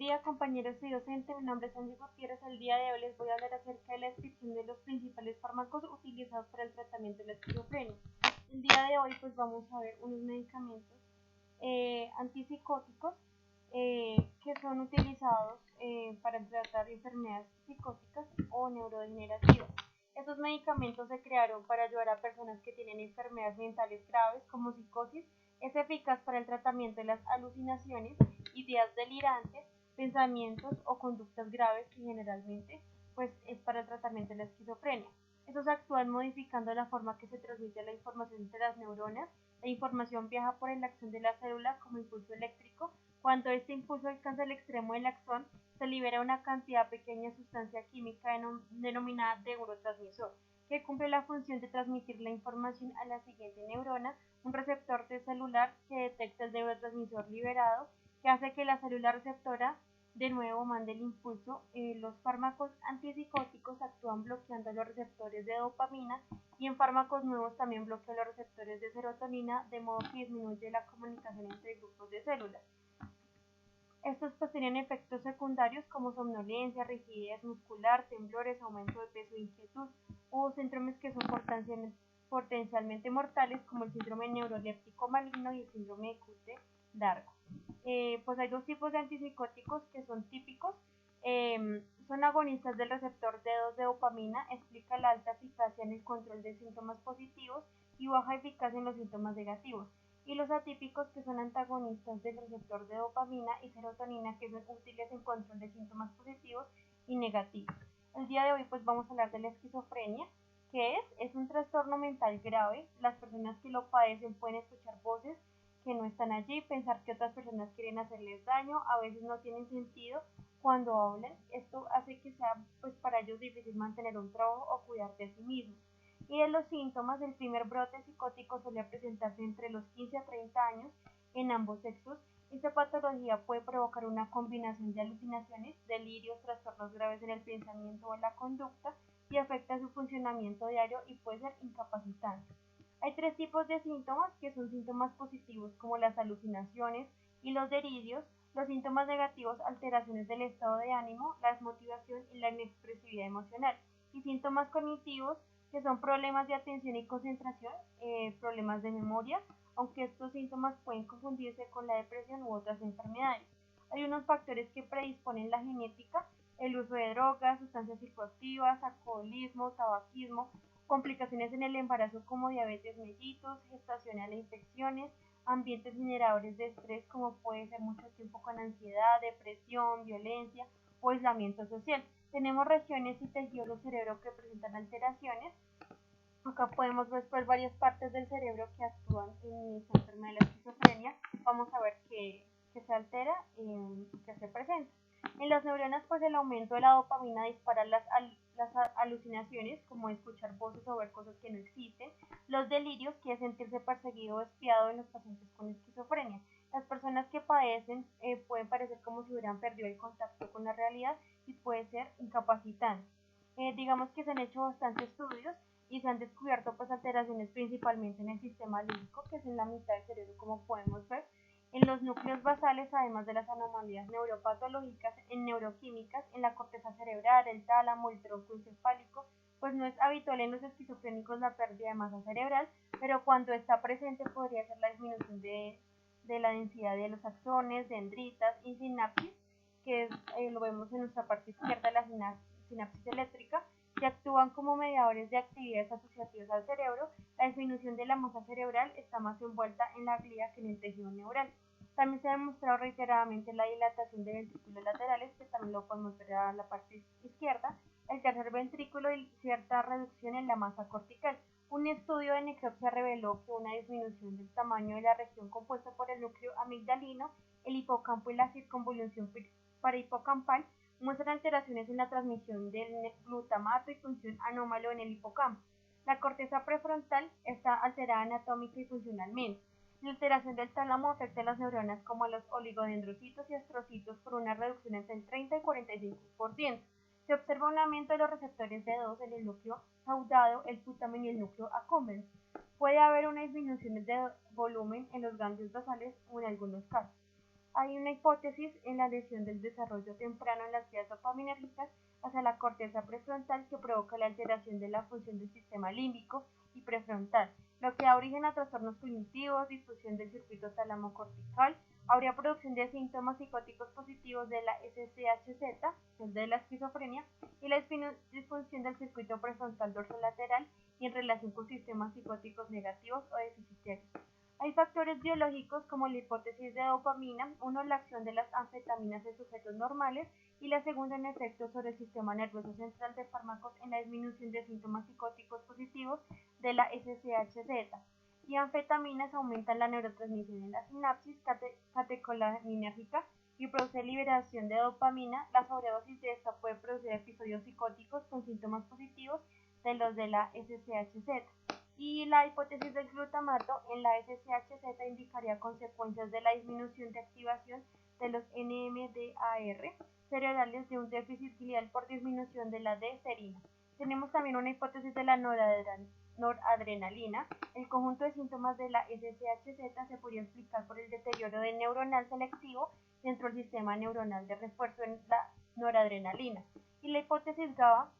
día, compañeros y docente. Mi nombre es Angie Gutiérrez. El día de hoy les voy a hablar acerca de la descripción de los principales fármacos utilizados para el tratamiento de la esquizofrenia. El día de hoy pues vamos a ver unos medicamentos antipsicóticos que son utilizados para tratar enfermedades psicóticas o neurodegenerativas. Estos medicamentos se crearon para ayudar a personas que tienen enfermedades mentales graves como psicosis. Es eficaz para el tratamiento de las alucinaciones, ideas delirantes, pensamientos o conductas graves que generalmente pues es para el tratamiento de la esquizofrenia. Estos actúan modificando la forma que se transmite la información entre las neuronas. La información viaja por la acción de la célula como impulso eléctrico. Cuando este impulso alcanza el extremo del axón, se libera una cantidad pequeña de sustancia química denominada neurotransmisor, que cumple la función de transmitir la información a la siguiente neurona, un receptor celular que detecta el neurotransmisor liberado, que hace que la célula receptora de nuevo mande el impulso. Los fármacos antipsicóticos actúan bloqueando los receptores de dopamina y en fármacos nuevos también bloquean los receptores de serotonina, de modo que disminuye la comunicación entre grupos de células. Estos pues tienen efectos secundarios como somnolencia, rigidez muscular, temblores, aumento de peso e inquietud, o síndromes que son potencialmente mortales como el síndrome neuroléptico maligno y el síndrome de Cute-Dargo. Pues hay dos tipos de antipsicóticos que son típicos. Son agonistas del receptor D2 de dopamina, explica la alta eficacia en el control de síntomas positivos y baja eficacia en los síntomas negativos. Y los atípicos, que son antagonistas del receptor de dopamina y serotonina, que son útiles en control de síntomas positivos y negativos. El día de hoy pues vamos a hablar de la esquizofrenia. ¿Qué es? Es un trastorno mental grave. Las personas que lo padecen pueden escuchar voces que no están allí, pensar que otras personas quieren hacerles daño, a veces no tienen sentido cuando hablan. Esto hace que sea pues para ellos difícil mantener un trabajo o cuidar de sí mismos. Y de los síntomas, el primer brote psicótico suele presentarse entre los 15 a 30 años en ambos sexos. Esta patología puede provocar una combinación de alucinaciones, delirios, trastornos graves en el pensamiento o la conducta y afecta su funcionamiento diario y puede ser incapacitante. Hay tres tipos de síntomas, que son síntomas positivos como las alucinaciones y los delirios, los síntomas negativos, alteraciones del estado de ánimo, la desmotivación y la inexpresividad emocional, y síntomas cognitivos, que son problemas de atención y concentración, problemas de memoria, aunque estos síntomas pueden confundirse con la depresión u otras enfermedades. Hay unos factores que predisponen: la genética, el uso de drogas, sustancias psicoactivas, alcoholismo, tabaquismo, complicaciones en el embarazo como diabetes mellitus, gestacional e infecciones, ambientes generadores de estrés como puede ser mucho tiempo con ansiedad, depresión, violencia o aislamiento social. Tenemos regiones y tejidos del cerebro que presentan alteraciones. Acá podemos ver pues varias partes del cerebro que actúan en esta enfermedad de la esquizofrenia. Vamos a ver qué se altera y qué se presenta. En las neuronas pues el aumento de la dopamina dispara las alucinaciones, como escuchar voces o ver cosas que no existen, los delirios, que es sentirse perseguido o espiado en los pacientes con esquizofrenia. Las personas que padecen pueden parecer como si hubieran perdido el contacto con la realidad y puede ser incapacitante. Digamos que se han hecho bastantes estudios y se han descubierto pues alteraciones principalmente en el sistema límbico, que es en la mitad del cerebro, como podemos ver, en los núcleos basales, además de las anomalías neuropatológicas, en neuroquímicas, en la corteza cerebral, el tálamo, el tronco encefálico. Pues no es habitual en los esquizofrénicos la pérdida de masa cerebral, pero cuando está presente podría ser la disminución de la densidad de los axones, dendritas y sinapsis, que lo vemos en nuestra parte izquierda, la sinapsis eléctrica, que actúan como mediadores de actividades asociativas al cerebro. La disminución de la masa cerebral está más envuelta en la glía que en el tejido neural. También se ha demostrado reiteradamente la dilatación de ventrículos laterales, que también lo podemos ver a la parte izquierda, el tercer ventrículo y cierta reducción en la masa cortical. Un estudio de necropsia reveló que una disminución del tamaño de la región compuesta por el núcleo amigdalino, el hipocampo y la circunvolución parahipocampal muestran alteraciones en la transmisión del glutamato y función anómalo en el hipocampo. La corteza prefrontal está alterada anatómica y funcionalmente. La alteración del tálamo afecta a las neuronas como los oligodendrocitos y astrocitos por una reducción entre el 30 y 45%. Se observa un aumento de los receptores D2 en el núcleo caudado, el putamen y el núcleo accumbens. Puede haber una disminución de volumen en los ganglios basales o en algunos casos. Hay una hipótesis en la lesión del desarrollo temprano en las vías dopaminérgicas hacia la corteza prefrontal que provoca la alteración de la función del sistema límbico y prefrontal, lo que da origen a trastornos cognitivos, disfunción del circuito tálamo-cortical, habría producción de síntomas psicóticos positivos de la SCHZ, el de la esquizofrenia, y la disfunción del circuito prefrontal dorsolateral y en relación con sistemas psicóticos negativos o deficitarios. Hay factores biológicos como la hipótesis de dopamina, uno la acción de las anfetaminas en sujetos normales y la segunda en efectos sobre el sistema nervioso central de fármacos en la disminución de síntomas psicóticos positivos de la SCHZ. Y anfetaminas aumentan la neurotransmisión en la sinapsis catecolinérgica y produce liberación de dopamina. La sobredosis de esta puede producir episodios psicóticos con síntomas positivos de los de la SCHZ. Y la hipótesis del glutamato en la SCHZ indicaría consecuencias de la disminución de activación de los NMDAR cerebrales de un déficit glial por disminución de la D-serina. Tenemos también una hipótesis de la noradrenalina. El conjunto de síntomas de la SCHZ se podría explicar por el deterioro del neuronal selectivo dentro del sistema neuronal de refuerzo en la noradrenalina. Y la hipótesis GABA,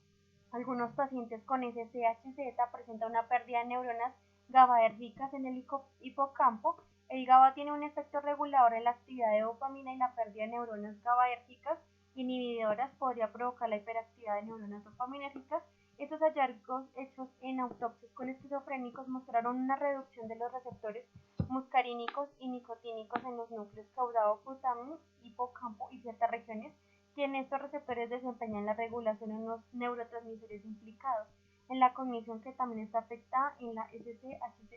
algunos pacientes con SCHZ presentan una pérdida de neuronas GABAérgicas en el hipocampo. El GABA tiene un efecto regulador en la actividad de dopamina y la pérdida de neuronas GABAérgicas inhibidoras podría provocar la hiperactividad de neuronas dopaminérgicas. Estos hallazgos hechos en autopsias con esquizofrénicos mostraron una reducción de los receptores muscarínicos y nicotínicos en los núcleos caudado-putamen, hipocampo y ciertas regiones que en estos receptores desempeñan la regulación de unos neurotransmisores implicados en la cognición que también está afectada en la SCHZ.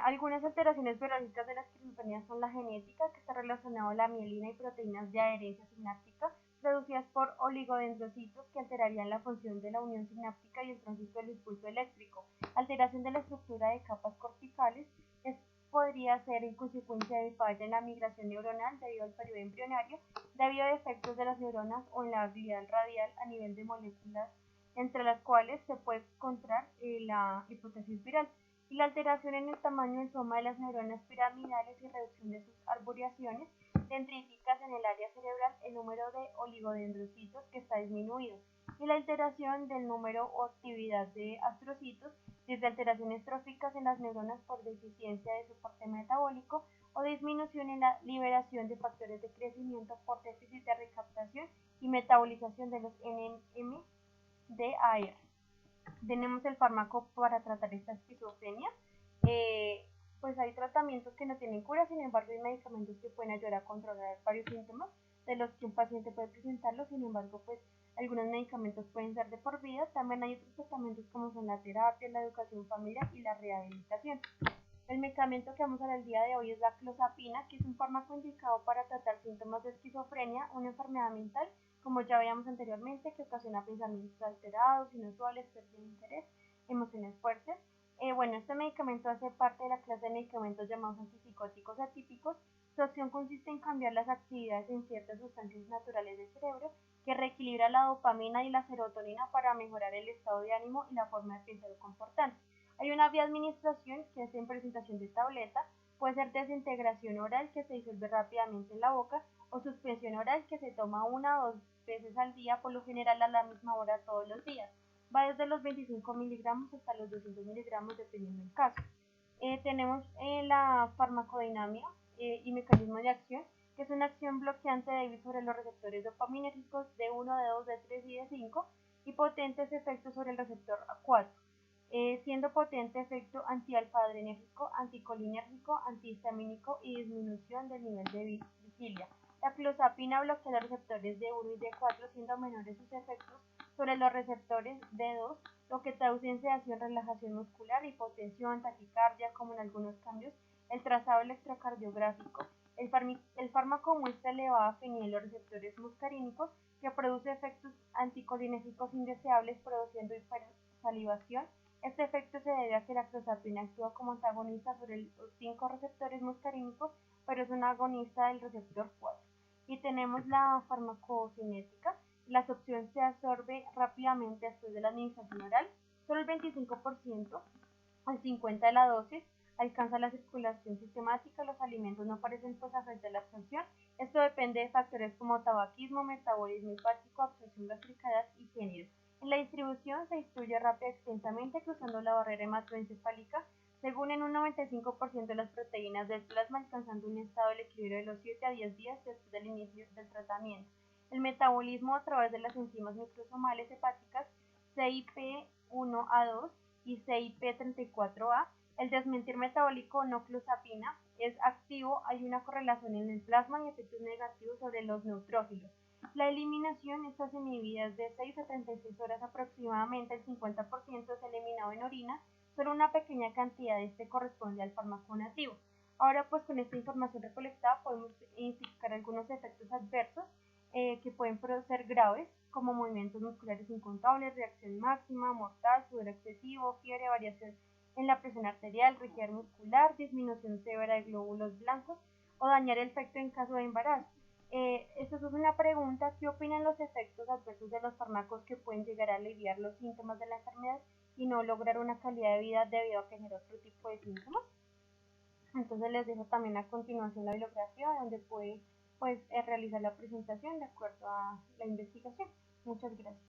Algunas alteraciones biológicas de la esquizofrenia son la genética, que está relacionada a la mielina y proteínas de adherencia sináptica, producidas por oligodendrocitos que alterarían la función de la unión sináptica y el tránsito del impulso eléctrico, alteración de la estructura de capas corticales, podría ser en consecuencia de falla en la migración neuronal debido al periodo embrionario, debido a defectos de las neuronas o en la glial radial a nivel de moléculas, entre las cuales se puede encontrar la hipótesis viral, y la alteración en el tamaño del soma de las neuronas piramidales y reducción de sus arboreaciones dendríticas en el área cerebral, el número de oligodendrocitos que está disminuido, y la alteración del número o actividad de astrocitos, desde alteraciones tróficas en las neuronas por deficiencia de soporte metabólico o disminución en la liberación de factores de crecimiento por déficit de recaptación y metabolización de los NMDAR. Tenemos el fármaco para tratar esta esquizofrenia. Pues hay tratamientos que no tienen cura, sin embargo hay medicamentos que pueden ayudar a controlar varios síntomas de los que un paciente puede presentarlos, sin embargo pues algunos medicamentos pueden ser de por vida. También hay otros tratamientos como son la terapia, la educación familiar y la rehabilitación. El medicamento que vamos a ver el día de hoy es la clozapina, que es un fármaco indicado para tratar síntomas de esquizofrenia, una enfermedad mental, como ya veíamos anteriormente, que ocasiona pensamientos alterados, inusuales, pérdida de interés, emociones fuertes. Bueno, este medicamento hace parte de la clase de medicamentos llamados antipsicóticos atípicos. Su acción consiste en cambiar las actividades en ciertas sustancias naturales del cerebro que reequilibra la dopamina y la serotonina para mejorar el estado de ánimo y la forma de pensar o comportarse. Hay una vía de administración que es en presentación de tableta, puede ser desintegración oral que se disuelve rápidamente en la boca o suspensión oral que se toma 1 o 2 veces al día, por lo general a la misma hora todos los días. Va desde los 25 miligramos hasta los 200 miligramos dependiendo del caso. Tenemos la farmacodinámica y mecanismo de acción, que es una acción bloqueante débil sobre los receptores dopaminérgicos de 1, de 2, de 3 y de 5 y potentes efectos sobre el receptor 4. Siendo potente efecto antialfa-adrenérgico, anticolinérgico, antihistamínico y disminución del nivel de vigilia. La clozapina bloquea los receptores D1 y D4, siendo menores sus efectos sobre los receptores D2, lo que traduce en sedación, relajación muscular, hipotensión, taquicardia, como en algunos cambios, el trazado electrocardiográfico. El fármaco muestra elevada afinidad en los receptores muscarínicos, que produce efectos anticolinérgicos indeseables, produciendo hipersalivación. Este efecto se debe a que la clozapina actúa como antagonista sobre los 5 receptores muscarínicos, pero es un agonista del receptor 4. Y tenemos la farmacocinética. La absorción se absorbe rápidamente después de la administración oral, solo el 25% al 50% de la dosis. alcanza la circulación sistemática, los alimentos no parecen pues afectar la absorción. Esto depende de factores como tabaquismo, metabolismo hepático, absorción gástrica, edad y género. En la distribución se distribuye rápida y extensamente cruzando la barrera hematoencefálica, según en un 95% de las proteínas del plasma, alcanzando un estado del equilibrio de los 7 a 10 días después del inicio del tratamiento. El metabolismo a través de las enzimas microsomales hepáticas CYP1A2 y CYP34A. El desmentir metabólico no clozapina es activo, hay una correlación en el plasma y efectos negativos sobre los neutrófilos. La eliminación está inhibida de 6 a 36 horas aproximadamente, el 50% es eliminado en orina, solo una pequeña cantidad de este corresponde al fármaco nativo. Ahora pues con esta información recolectada podemos identificar algunos efectos adversos que pueden ser graves, como movimientos musculares incontables, reacción máxima, mortal, sudor excesivo, fiebre, variación en la presión arterial, rigidez muscular, disminución severa de glóbulos blancos o dañar el feto en caso de embarazo. Esta es una pregunta: ¿qué opinan los efectos adversos de los fármacos que pueden llegar a aliviar los síntomas de la enfermedad y no lograr una calidad de vida debido a que genera otro tipo de síntomas? Entonces les dejo también a continuación la bibliografía donde puede pues, realizar la presentación de acuerdo a la investigación. Muchas gracias.